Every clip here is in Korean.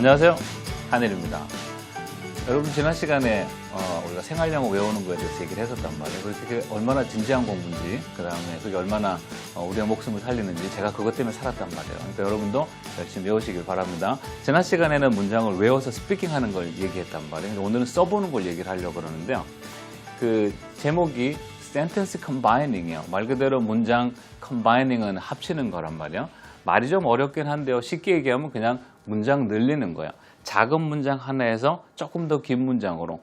안녕하세요, 한일입니다. 여러분, 지난 시간에 우리가 생활영어 외우는 거에 대해서 얘기를 했었단 말이에요. 그게 얼마나 진지한 공부인지, 그 다음에 그게 얼마나 우리의 목숨을 살리는지 제가 그것 때문에 살았단 말이에요. 그러니까 여러분도 열심히 외우시길 바랍니다. 지난 시간에는 문장을 외워서 스피킹하는 걸 얘기했단 말이에요. 오늘은 써보는 걸 얘기를 하려고 그러는데요. 그 제목이 sentence combining이에요. 말 그대로 문장 combining은 합치는 거란 말이에요. 말이 좀 어렵긴 한데요. 쉽게 얘기하면 그냥 문장 늘리는 거예요. 작은 문장 하나에서 조금 더 긴 문장으로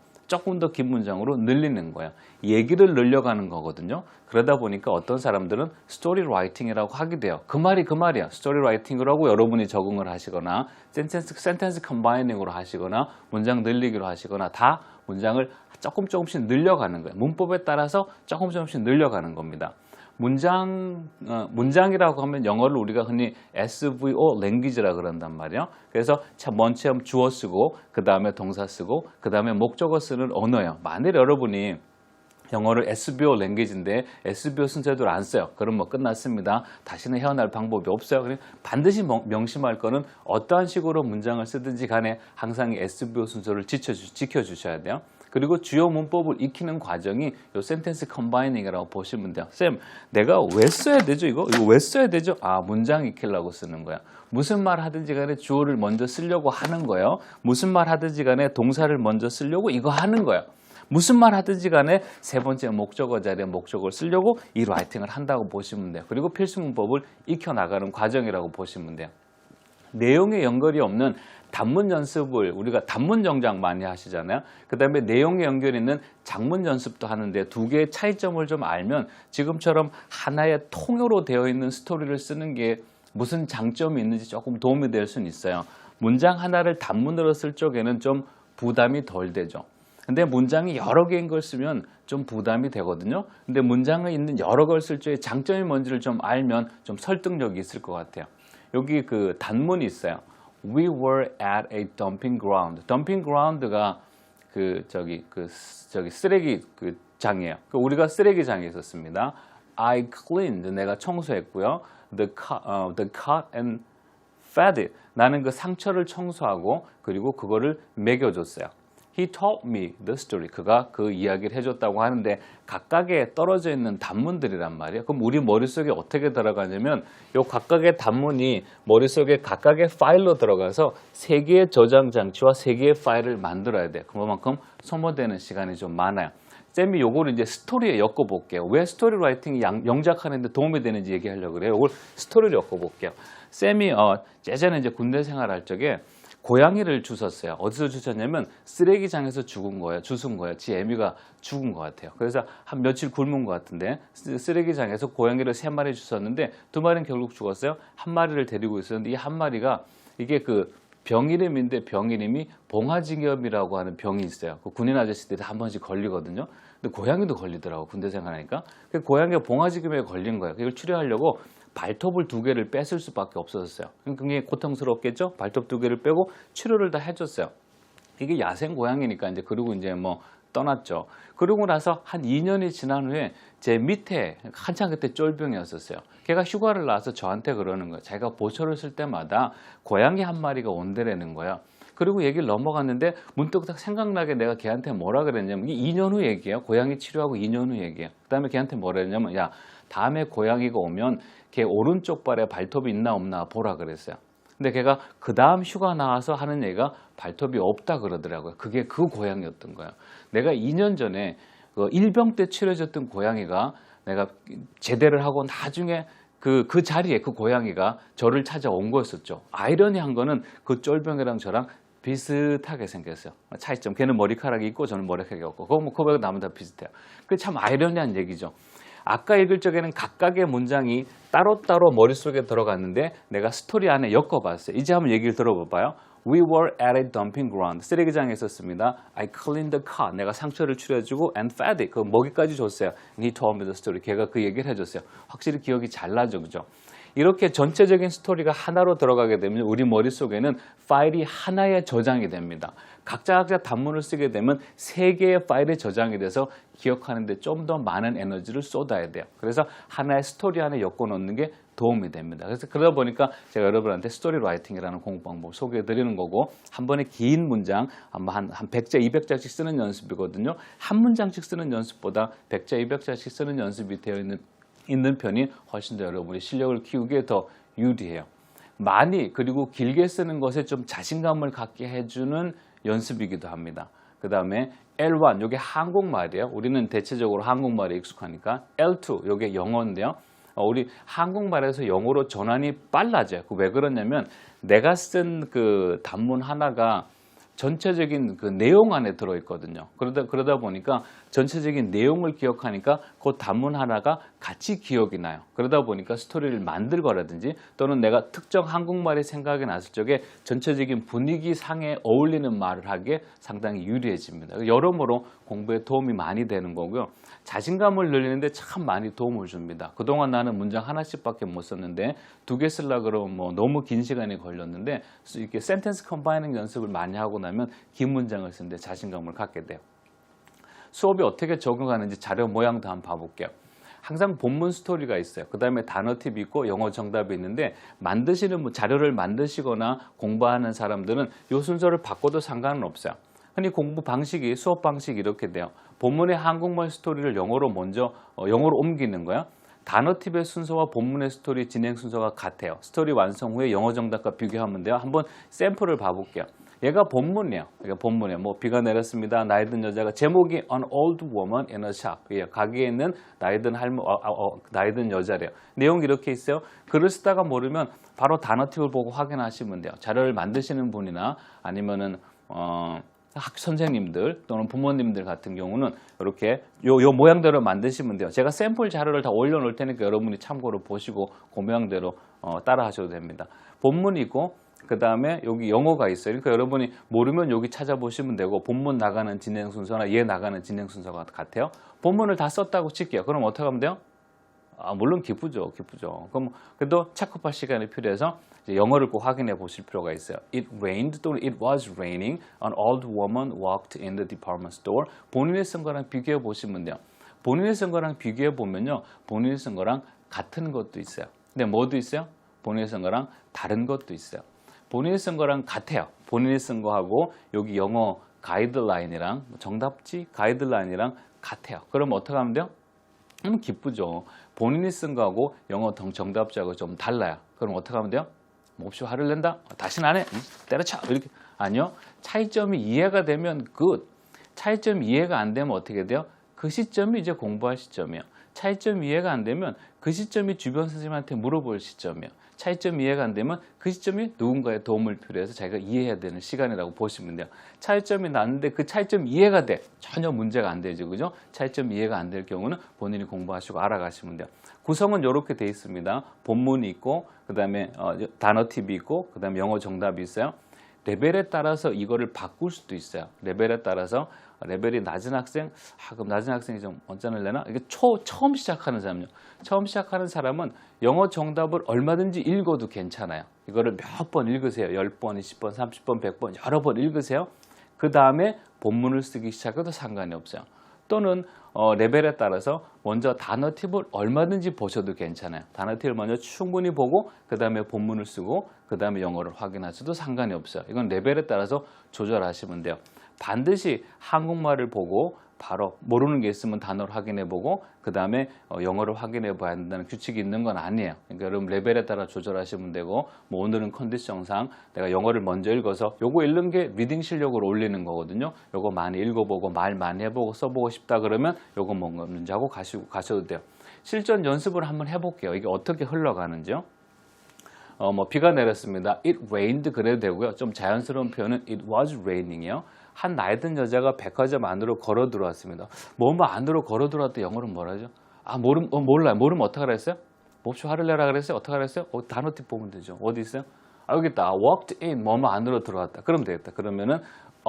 늘리는 거예요. 얘기를 늘려가는 거거든요. 그러다 보니까 어떤 사람들은 스토리 라이팅이라고 하게 돼요. 그 말이야. 스토리 라이팅으로 하고 여러분이 적응을 하시거나 센텐스 컴바이닝으로 하시거나 문장 늘리기로 하시거나 다 문장을 조금씩 늘려가는 거예요. 문법에 따라서 조금씩 늘려가는 겁니다. 문장이라고 하면 영어를 우리가 흔히 SVO language라 그런단 말이에요. 그래서 먼저 처음 주어 쓰고 그 다음에 동사 쓰고 그 다음에 목적어 쓰는 언어예요. 만일 여러분이 영어를 SVO language인데 SVO 순서대로 안 써요. 그럼 뭐 끝났습니다. 다시는 헤어날 방법이 없어요. 그러니까 반드시 명심할 거는 어떠한 식으로 문장을 쓰든지 간에 항상 SVO 순서를 지켜주셔야 돼요. 그리고 주요 문법을 익히는 과정이 요 센텐스 컴바이닝이라고 보시면 돼요. 쌤, 내가 왜 써야 되죠? 이거 왜 써야 되죠? 문장 익히려고 쓰는 거야. 무슨 말 하든지 간에 주어를 먼저 쓰려고 하는 거예요. 무슨 말 하든지 간에 동사를 먼저 쓰려고 이거 하는 거예요. 무슨 말 하든지 간에 세 번째 목적어 자리에 목적어를 쓰려고 이 라이팅을 한다고 보시면 돼요. 그리고 필수 문법을 익혀나가는 과정이라고 보시면 돼요. 내용에 연결이 없는 단문 연습을 우리가 단문 정장 많이 하시잖아요. 그 다음에 내용에 연결이 있는 장문 연습도 하는데 두 개의 차이점을 좀 알면 지금처럼 하나의 통으로 되어 있는 스토리를 쓰는 게 무슨 장점이 있는지 조금 도움이 될 수는 있어요. 문장 하나를 단문으로 쓸 적에는 좀 부담이 덜 되죠. 근데 문장이 여러 개인 걸 쓰면 좀 부담이 되거든요. 근데 문장에 있는 여러 걸 쓸 적에 장점이 뭔지를 좀 알면 좀 설득력이 있을 것 같아요. 여기 그 단문이 있어요. We were at a dumping ground. dumping ground가 쓰레기 장이에요. 우리가 쓰레기장에 있었습니다. I cleaned. 내가 청소했고요. The cut and fed it. 나는 그 상처를 청소하고 그리고 그거를 먹여줬어요. He taught me the story. 그가 그 이야기를 해줬다고 하는데 각각에 떨어져 있는 단문들이란 말이에요. 그럼 우리 머릿속에 어떻게 들어가냐면 요 각각의 단문이 머릿속에 각각의 파일로 들어가서 세 개의 저장 장치와 세 개의 파일을 만들어야 돼요. 그만큼 소모되는 시간이 좀 많아요. 쌤이 요거를 이제 스토리에 엮어볼게요. 왜 스토리 라이팅이 영작하는 데 도움이 되는지 얘기하려고 그래요. 요걸 스토리를 엮어볼게요. 쌤이 예전에 이제 군대 생활할 적에 고양이를 주웠어요. 어디서 주웠냐면 쓰레기장에서 주운 거예요. 지 애미가 죽은 것 같아요. 그래서 한 며칠 굶은 것 같은데 쓰레기장에서 고양이를 3마리 주웠는데 2마리는 결국 죽었어요. 1마리를 데리고 있었는데 이 1마리가 이게 그 병 이름인데 병 이름이 봉화지겸이라고 하는 병이 있어요. 그 군인 아저씨들이 한 번씩 걸리거든요. 근데 고양이도 걸리더라고, 군대 생활하니까. 고양이가 봉화지겸에 걸린 거예요. 이걸 치료하려고 발톱을 2개를 뺐을 수밖에 없었어요. 굉장히 고통스럽겠죠? 발톱 2개를 빼고 치료를 다 해줬어요. 이게 야생 고양이니까 그리고 뭐 떠났죠. 그러고 나서 한 2년이 지난 후에 제 밑에 한참 그때 쫄병이었었어요. 걔가 휴가를 나와서 저한테 그러는 거예요. 자기가 보초를 쓸 때마다 고양이 1마리가 온대라는 거예요. 그리고 얘기를 넘어갔는데 문득 딱 생각나게 내가 걔한테 뭐라 그랬냐면 이게 2년 후 얘기예요. 고양이 치료하고 2년 후 얘기예요. 그 다음에 걔한테 뭐라 했냐면 야, 다음에 고양이가 오면 걔 오른쪽 발에 발톱이 있나 없나 보라 그랬어요. 근데 걔가 그 다음 휴가 나와서 하는 얘기가 발톱이 없다 그러더라고요. 그게 그 고양이였던 거예요. 내가 2년 전에 그 일병 때 치료해줬던 고양이가 내가 제대를 하고 나중에 그 자리에 그 고양이가 저를 찾아온 거였었죠. 아이러니한 거는 그 쫄병이랑 저랑 비슷하게 생겼어요. 차이점. 걔는 머리카락이 있고 저는 머리카락이 없고 그거 나면 다 비슷해요. 그게 참 아이러니한 얘기죠. 아까 읽을 적에는 각각의 문장이 따로따로 머릿속에 들어갔는데 내가 스토리 안에 엮어봤어요. 이제 한번 얘기를 들어봐봐요. We were at a dumping ground. 쓰레기장에 있었습니다. I cleaned the cut. 내가 상처를 치료해주고 and fed it. 그 먹이까지 줬어요. And he told me the story. 걔가 그 얘기를 해줬어요. 확실히 기억이 잘 나죠, 그죠? 이렇게 전체적인 스토리가 하나로 들어가게 되면 우리 머릿속에는 파일이 하나의 저장이 됩니다. 각자 단문을 쓰게 되면 3개의 파일이 저장이 돼서 기억하는데 좀 더 많은 에너지를 쏟아야 돼요. 그래서 하나의 스토리 안에 엮어 놓는 게 도움이 됩니다. 그래서 그러다 보니까 제가 여러분한테 스토리 라이팅이라는 공부 방법을 소개해 드리는 거고, 한 번에 긴 문장 한 100자, 200자씩 쓰는 연습이거든요. 한 문장씩 쓰는 연습보다 100자, 200자씩 쓰는 연습이 되어 있는 편이 훨씬 더 여러분의 실력을 키우기에 더 유리해요. 많이 그리고 길게 쓰는 것에 좀 자신감을 갖게 해주는 연습이기도 합니다. 그 다음에 L1, 이게 한국말이에요. 우리는 대체적으로 한국말에 익숙하니까. L2, 이게 영어인데요. 우리 한국말에서 영어로 전환이 빨라져요. 왜 그러냐면 내가 쓴 그 단문 하나가 전체적인 그 내용 안에 들어있거든요. 그러다 보니까 전체적인 내용을 기억하니까 그 단문 하나가 같이 기억이 나요. 그러다 보니까 스토리를 만들거라든지 또는 내가 특정 한국말이 생각이 났을 적에 전체적인 분위기 상에 어울리는 말을 하기에 상당히 유리해집니다. 여러모로 공부에 도움이 많이 되는 거고요. 자신감을 늘리는데 참 많이 도움을 줍니다. 그동안 나는 문장 하나씩밖에 못 썼는데 2개 쓰려고 그러면 뭐 너무 긴 시간이 걸렸는데 이렇게 센텐스 컴바이닝 연습을 많이 하고 나면 긴 문장을 쓰는데 자신감을 갖게 돼요. 수업이 어떻게 적용하는지 자료 모양도 한번 봐볼게요. 항상 본문 스토리가 있어요. 그 다음에 단어 팁이 있고 영어 정답이 있는데 자료를 만드시거나 공부하는 사람들은 이 순서를 바꿔도 상관은 없어요. 흔히 공부 방식이 수업 방식이 이렇게 돼요. 본문의 한국말 스토리를 영어로 옮기는 거야. 단어 팁의 순서와 본문의 스토리 진행 순서가 같아요. 스토리 완성 후에 영어 정답과 비교하면 돼요. 한번 샘플을 봐볼게요. 얘가 본문이에요. 뭐 비가 내렸습니다. 나이 든 여자가 제목이 An old woman in a shop. 가게에 있는 나이 든 여자래요. 내용이 이렇게 있어요. 글을 쓰다가 모르면 바로 단어 팁을 보고 확인하시면 돼요. 자료를 만드시는 분이나 아니면은 선생님들 또는 부모님들 같은 경우는 이렇게 요 모양대로 만드시면 돼요. 제가 샘플 자료를 다 올려놓을 테니까 여러분이 참고로 보시고 그 모양대로 따라 하셔도 됩니다. 본문이 있고 그 다음에 여기 영어가 있어요. 그러니까 여러분이 모르면 여기 찾아보시면 되고 본문 나가는 진행 순서나 얘 나가는 진행 순서가 같아요. 본문을 다 썼다고 칠게요. 그럼 어떻게 하면 돼요? 물론 기쁘죠. 그럼 그래도 체크할 시간이 필요해서 이제 영어를 꼭 확인해 보실 필요가 있어요. It rained 또는 It was raining. An old woman walked in the department store. 본인이 쓴 거랑 비교해 보시면 돼요. 본인이 쓴 거랑 비교해 보면요. 본인이 쓴 거랑 같은 것도 있어요. 근데 뭐도 있어요? 본인이 쓴 거랑 다른 것도 있어요. 본인이 쓴 거랑 같아요. 본인이 쓴 거하고 여기 영어 가이드라인이랑 정답지 가이드라인이랑 같아요. 그럼 어떻게 하면 돼요? 기쁘죠. 본인이 쓴 거하고 영어 정답지하고 좀 달라요. 그럼 어떻게 하면 돼요? 몹시 화를 낸다? 다시는 안 해? 때려쳐? 이렇게. 아니요. 차이점이 이해가 되면 good. 차이점이 이해가 안 되면 어떻게 돼요? 그 시점이 이제 공부할 시점이에요. 차이점이 이해가 안 되면 그 시점이 주변 선생님한테 물어볼 시점이에요. 차이점이 이해가 안 되면 그 시점이 누군가의 도움을 필요해서 자기가 이해해야 되는 시간이라고 보시면 돼요. 차이점이 났는데 그 차이점이 이해가 돼. 전혀 문제가 안 되죠. 그죠? 차이점이 이해가 안 될 경우는 본인이 공부하시고 알아가시면 돼요. 구성은 이렇게 돼 있습니다. 본문이 있고 그 다음에 단어 팁이 있고 그 다음에 영어 정답이 있어요. 레벨에 따라서 이거를 바꿀 수도 있어요. 레벨에 따라서 레벨이 낮은 학생, 그럼 낮은 학생이 좀 언짢을래나? 이게 처음 시작하는 사람요. 처음 시작하는 사람은 영어 정답을 얼마든지 읽어도 괜찮아요. 이거를 몇 번 읽으세요. 10번, 20번, 30번, 100번 여러 번 읽으세요. 그 다음에 본문을 쓰기 시작해도 상관이 없어요. 또는 레벨에 따라서 먼저 단어 팁을 얼마든지 보셔도 괜찮아요. 단어 팁을 먼저 충분히 보고 그 다음에 본문을 쓰고 그 다음에 영어를 확인하셔도 상관이 없어요. 이건 레벨에 따라서 조절하시면 돼요. 반드시 한국말을 보고 바로 모르는 게 있으면 단어를 확인해 보고 그 다음에 영어를 확인해 봐야 한다는 규칙이 있는 건 아니에요. 그러니까 여러분 레벨에 따라 조절하시면 되고 뭐 오늘은 컨디션상 내가 영어를 먼저 읽어서 요거 읽는 게 리딩 실력을 올리는 거거든요. 요거 많이 읽어보고 말 많이 해보고 써보고 싶다 그러면 요거 뭔지 하고 가셔도 돼요. 실전 연습을 한번 해볼게요. 이게 어떻게 흘러가는지요. 뭐 비가 내렸습니다. It rained 그래도 되고요. 좀 자연스러운 표현은 It was raining이요. 한 나이 든 여자가 백화점 안으로 걸어 들어왔습니다. 뭐 안으로 걸어 들어왔대 영어로 뭐라 하죠? 몰라요. 모르면 어떻게 하라 했어요? 몹시 화를 내라 그랬어요? 어떻게 하라 했어요? 단어 팁 보면 되죠. 어디 있어요? 여기 있다. walked in, 안으로 들어왔다. 그러면 되겠다. 그러면은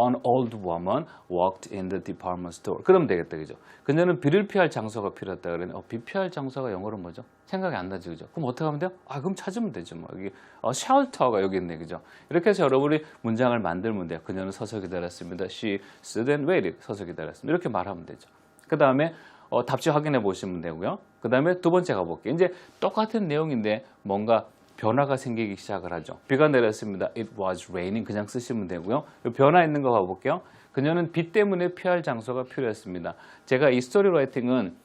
An old woman walked in the department store. 그러면 되겠다, 그죠? 그녀는 비를 피할 장소가 필요했다 그러네. 비 피할 장소가 영어로 뭐죠? 생각이 안 나지, 그죠? 그럼 어떻게 하면 돼요? 그럼 찾으면 되죠, 뭐. 여기 shelter가 여기 있네, 그죠? 이렇게 해서 여러분이 문장을 만들면 돼요. 그녀는 서서 기다렸습니다. She stood and waited. 서서 기다렸습니다. 이렇게 말하면 되죠. 그 다음에 답지 확인해 보시면 되고요. 그 다음에 두 번째 가볼게요. 이제 똑같은 내용인데 뭔가 변화가 생기기 시작을 하죠. 비가 내렸습니다. It was raining. 그냥 쓰시면 되고요. 변화 있는 거 가볼게요. 그녀는 비 때문에 피할 장소가 필요했습니다. 제가 이 스토리 라이팅은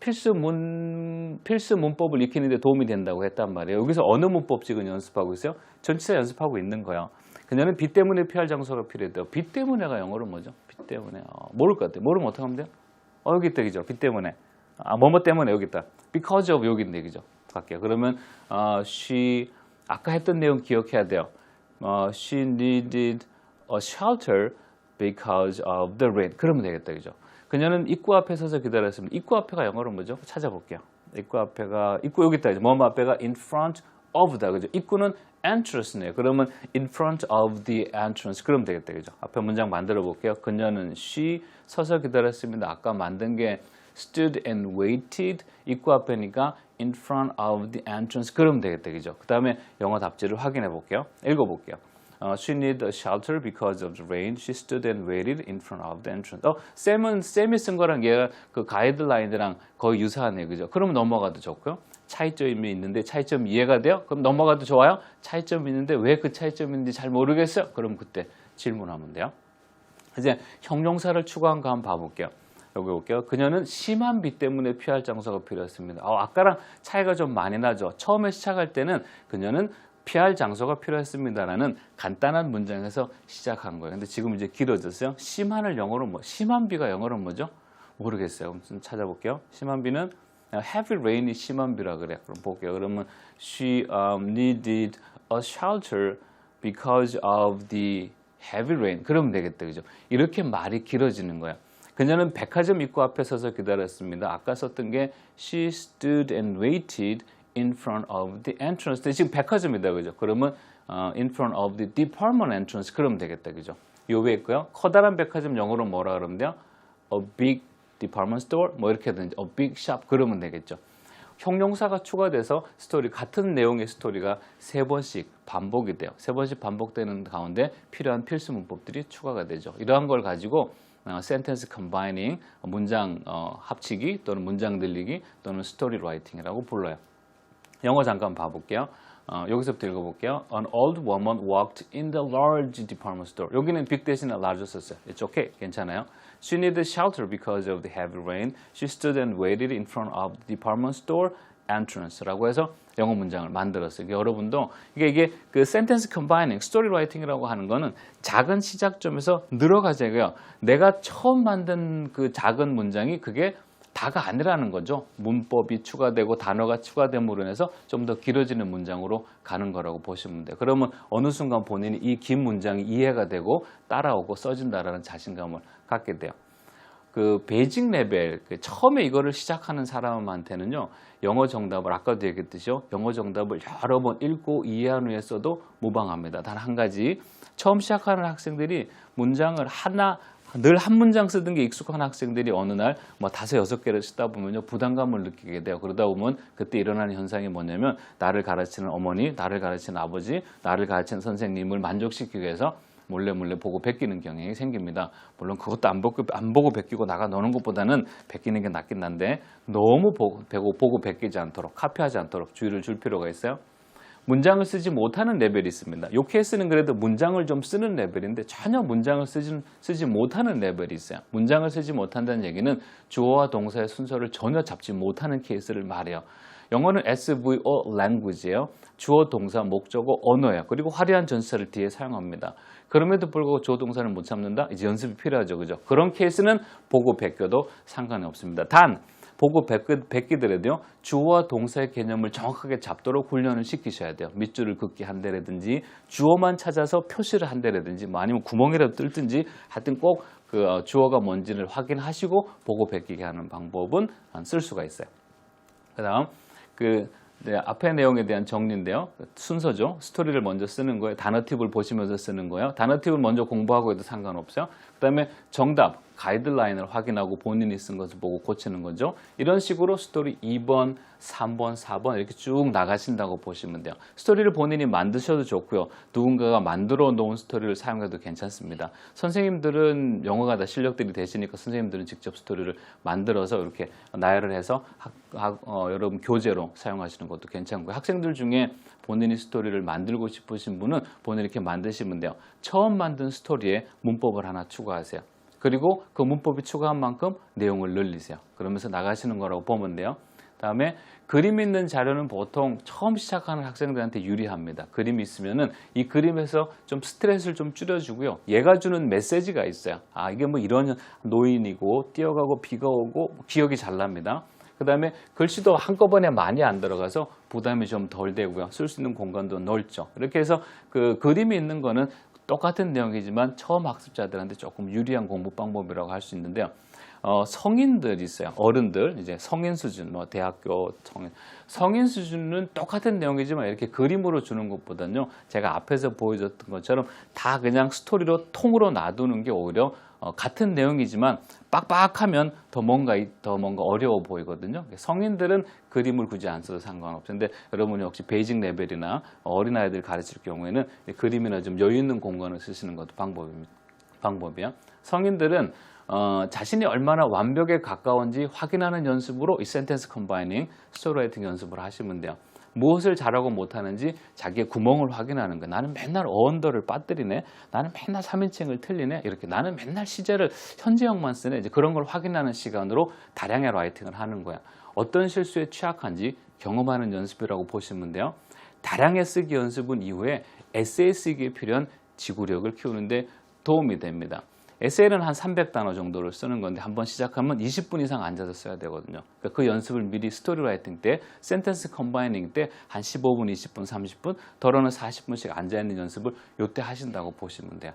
필수 문법을 익히는데 도움이 된다고 했단 말이에요. 여기서 어느 문법 지금 연습하고 있어요? 전치사 연습하고 있는 거예요. 그녀는 비 때문에 피할 장소가 필요했대요. 비 때문에가 영어로 뭐죠? 비 때문에. 모를 것 같아요. 모르면 어떻게 하면 돼요? 여기 있다, 그죠? 비 때문에. 뭐뭐 때문에 여기 있다. Because of 여기 있네, 그죠? 갈게요. 그러면 she 아까 했던 내용 기억해야 돼요. She needed a shelter because of the rain. 그러면 되겠다, 그죠? 그녀는 입구 앞에 서서 기다렸습니다. 입구 앞에가 영어로 뭐죠? 찾아볼게요. 입구 여기 있다, 뭐 앞에가 in front of다, 그죠? 입구는 entrance네요. 그러면 in front of the entrance. 그러면 되겠다, 그죠? 앞에 문장 만들어 볼게요. 그녀는 she 서서 기다렸습니다. 아까 만든 게 stood and waited. 입구 앞에니까 in front of the entrance. 그러면 되겠다, 그죠? 그 다음에 영어 답지를 확인해 볼게요. 읽어 볼게요. She needed a shelter because of the rain. She stood and waited in front of the entrance. 쌤이 쓴 거랑 얘가 그 가이드라인이랑 거의 유사하네요, 그죠? 그러면 넘어가도 좋고요. 차이점이 있는데 차이점 이해가 돼요? 그럼 넘어가도 좋아요? 차이점이 있는데 왜 그 차이점이 있는지 잘 모르겠어요? 그럼 그때 질문하면 돼요. 이제 형용사를 추가한 거 한번 봐볼게요. 여기 볼게요. 그녀는 심한 비 때문에 피할 장소가 필요했습니다. 아까랑 차이가 좀 많이 나죠. 처음에 시작할 때는 그녀는 피할 장소가 필요했습니다라는 간단한 문장에서 시작한 거예요. 근데 지금 이제 길어졌어요. 심한을 영어로 심한 비가 영어로 뭐죠? 모르겠어요. 그럼 좀 찾아볼게요. 심한 비는 heavy rain이 심한 비라 그래. 그럼 볼게요. 그러면 she needed a shelter because of the heavy rain. 그러면 되겠다, 그죠? 이렇게 말이 길어지는 거야. 그녀는 백화점 입구 앞에 서서 기다렸습니다. 아까 썼던 게 she stood and waited in front of the entrance. 지금 백화점이다, 그죠? 그러면 in front of the department entrance. 그러면 되겠다, 그죠? 요 위에 있고요. 커다란 백화점 영어로 뭐라 그러면 돼요? A big department store. 뭐 이렇게 하든지 a big shop. 그러면 되겠죠. 형용사가 추가돼서 같은 내용의 스토리가 3번씩 반복이 돼요. 3번씩 반복되는 가운데 필요한 필수 문법들이 추가가 되죠. 이러한 걸 가지고 sentence combining, 문장 합치기 또는 문장 들리기 또는 스토리 라이팅이라고 불러요. 영어 잠깐 봐볼게요. 여기서부터 읽어볼게요. An old woman walked in the large department store. 여기는 big 대신에 large 썼어요. It's okay. 괜찮아요. She needed shelter because of the heavy rain. She stood and waited in front of the department store entrance라고 해서 영어 문장을 만들었어요. 여러분도 이게 그 sentence combining, story writing이라고 하는 거는 작은 시작점에서 늘어가자고요. 내가 처음 만든 그 작은 문장이 그게 다가 아니라는 거죠. 문법이 추가되고 단어가 추가됨으로 인해서 좀 더 길어지는 문장으로 가는 거라고 보시면 돼요. 그러면 어느 순간 본인이 이 긴 문장이 이해가 되고 따라오고 써진다라는 자신감을 갖게 돼요. 그 베이직 레벨, 처음에 이거를 시작하는 사람한테는요, 영어 정답을 아까도 얘기했듯이요, 영어 정답을 여러 번 읽고 이해한 후에 써도 무방합니다. 단 한 가지, 처음 시작하는 학생들이 문장을 늘 한 문장 쓰던 게 익숙한 학생들이 어느 날 뭐 5, 6개를 쓰다 보면요, 부담감을 느끼게 돼요. 그러다 보면 그때 일어나는 현상이 뭐냐면 나를 가르치는 어머니, 나를 가르치는 아버지, 나를 가르치는 선생님을 만족시키기 위해서 몰래 보고 베끼는 경향이 생깁니다. 물론 그것도 안 보고 베끼고 나가 노는 것보다는 베끼는 게 낫긴 한데 너무 보고 베끼지 않도록, 카피하지 않도록 주의를 줄 필요가 있어요. 문장을 쓰지 못하는 레벨이 있습니다. 이 케이스는 그래도 문장을 좀 쓰는 레벨인데 전혀 문장을 쓰지 못하는 레벨이 있어요. 문장을 쓰지 못한다는 얘기는 주어와 동사의 순서를 전혀 잡지 못하는 케이스를 말해요. 영어는 SVO language예요. 주어, 동사, 목적어, 언어예요. 그리고 화려한 전치사를 뒤에 사용합니다. 그럼에도 불구하고 주어, 동사를 못 잡는다? 이제 연습이 필요하죠, 그죠? 그런 케이스는 보고 베껴도 상관이 없습니다. 단 보고 베끼더라도요, 주어와 동사의 개념을 정확하게 잡도록 훈련을 시키셔야 돼요. 밑줄을 긋기 한다라든지 주어만 찾아서 표시를 한다라든지 뭐 아니면 구멍이라도 뚫든지 하여튼 꼭 그 주어가 뭔지를 확인하시고 보고 베끼게 하는 방법은 쓸 수가 있어요. 그 다음 네, 앞의 내용에 대한 정리인데요. 순서죠. 스토리를 먼저 쓰는 거예요. 단어 팁을 보시면서 쓰는 거예요. 단어 팁을 먼저 공부하고 해도 상관없어요. 그 다음에 정답, 가이드라인을 확인하고 본인이 쓴 것을 보고 고치는 거죠. 이런 식으로 스토리 2번, 3번, 4번 이렇게 쭉 나가신다고 보시면 돼요. 스토리를 본인이 만드셔도 좋고요. 누군가가 만들어 놓은 스토리를 사용해도 괜찮습니다. 선생님들은 영어가 다 실력들이 되시니까 선생님들은 직접 스토리를 만들어서 이렇게 나열을 해서 여러분 교재로 사용하시는 것도 괜찮고요. 학생들 중에 본인이 스토리를 만들고 싶으신 분은 본인이 이렇게 만드시면 돼요. 처음 만든 스토리에 문법을 하나 추가하세요. 그리고 그 문법이 추가한 만큼 내용을 늘리세요. 그러면서 나가시는 거라고 보면 돼요. 다음에 그림 있는 자료는 보통 처음 시작하는 학생들한테 유리합니다. 그림이 있으면은 이 그림에서 좀 스트레스를 좀 줄여주고요. 얘가 주는 메시지가 있어요. 아, 이게 뭐 이런 노인이고 뛰어가고 비가 오고 기억이 잘 납니다. 그 다음에 글씨도 한꺼번에 많이 안 들어가서 부담이 좀 덜 되고요. 쓸 수 있는 공간도 넓죠. 이렇게 해서 그 그림이 있는 거는 똑같은 내용이지만 처음 학습자들한테 조금 유리한 공부 방법이라고 할 수 있는데요. 성인들 있어요. 어른들, 이제 성인 수준, 뭐 대학교 성인 수준은 똑같은 내용이지만 이렇게 그림으로 주는 것보다는요. 제가 앞에서 보여줬던 것처럼 다 그냥 스토리로 통으로 놔두는 게 오히려 같은 내용이지만 빡빡하면 더 뭔가 어려워 보이거든요. 성인들은 그림을 굳이 안 써도 상관없어요. 근데 여러분이 혹시 베이직 레벨이나 어린아이들 가르칠 경우에는 그림이나 좀 여유 있는 공간을 쓰시는 것도 방법이에요. 성인들은 자신이 얼마나 완벽에 가까운지 확인하는 연습으로 이 센텐스 컴바이닝, 스토리 라이팅 연습을 하시면 돼요. 무엇을 잘하고 못하는지 자기의 구멍을 확인하는 거예요. 나는 맨날 어언더를 빠뜨리네. 나는 맨날 3인칭을 틀리네. 이렇게 나는 맨날 시제를 현재형만 쓰네. 이제 그런 걸 확인하는 시간으로 다량의 라이팅을 하는 거야. 어떤 실수에 취약한지 경험하는 연습이라고 보시면 돼요. 다량의 쓰기 연습은 이후에 에세이 쓰기에 필요한 지구력을 키우는데 도움이 됩니다. 에세이는 한 300단어 정도를 쓰는 건데 한번 시작하면 20분 이상 앉아서 써야 되거든요. 그러니까 그 연습을 미리 스토리 라이팅 때, 센텐스 컴바이닝 때 한 15분, 20분, 30분, 더러는 40분씩 앉아있는 연습을 이때 하신다고 보시면 돼요.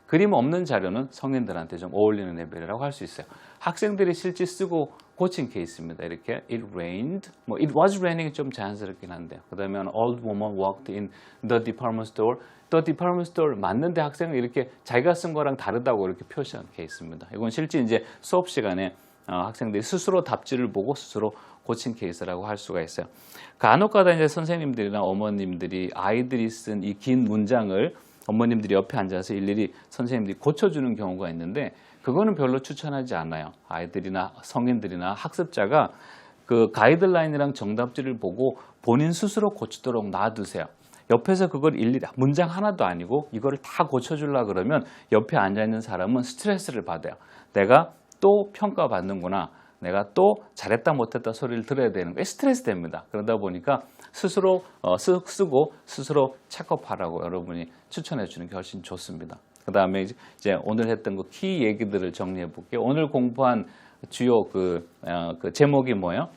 그림 없는 자료는 성인들한테 좀 어울리는 레벨이라고 할 수 있어요. 학생들이 실제 쓰고 고친 케이스입니다. 이렇게 it rained, 뭐 it was raining이 좀 자연스럽긴 한데요. 그 다음에 an old woman walked in the department store. The department store 맞는데 학생은 이렇게 자기가 쓴 거랑 다르다고 이렇게 표시한 케이스입니다. 이건 실제 이제 수업 시간에 학생들이 스스로 답지를 보고 스스로 고친 케이스라고 할 수가 있어요. 간혹가다 이제 선생님들이나 어머님들이 아이들이 쓴 이 긴 문장을 어머님들이 옆에 앉아서 일일이 선생님들이 고쳐주는 경우가 있는데 그거는 별로 추천하지 않아요. 아이들이나 성인들이나 학습자가 그 가이드라인이랑 정답지를 보고 본인 스스로 고치도록 놔두세요. 옆에서 그걸 일일이 문장 하나도 아니고 이거를 다 고쳐주려고 그러면 옆에 앉아있는 사람은 스트레스를 받아요. 내가 또 평가받는구나. 내가 또 잘했다 못했다 소리를 들어야 되는 거예요. 스트레스 됩니다. 그러다 보니까 스스로 쓰고 스스로 체크업하라고 여러분이 추천해 주는 게 훨씬 좋습니다. 그 다음에 이제 오늘 했던 그 키 얘기들을 정리해 볼게요. 오늘 공부한 주요 그 제목이 뭐예요?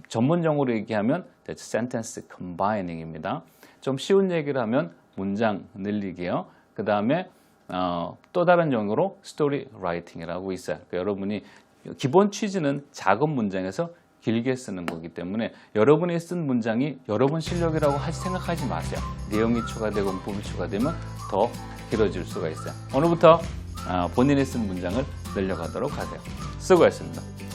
전문용어로 얘기하면 sentence combining입니다. 좀 쉬운 얘기를 하면 문장 늘리기요. 그 다음에 또 다른 용어로 스토리 라이팅이라고 있어요. 그러니까 여러분이 기본 취지는 작은 문장에서 길게 쓰는 거기 때문에 여러분이 쓴 문장이 여러분 실력이라고 생각하지 마세요. 내용이 추가되고 문법이 추가되면 더 길어질 수가 있어요. 오늘부터 본인이 쓴 문장을 늘려가도록 하세요. 수고하셨습니다.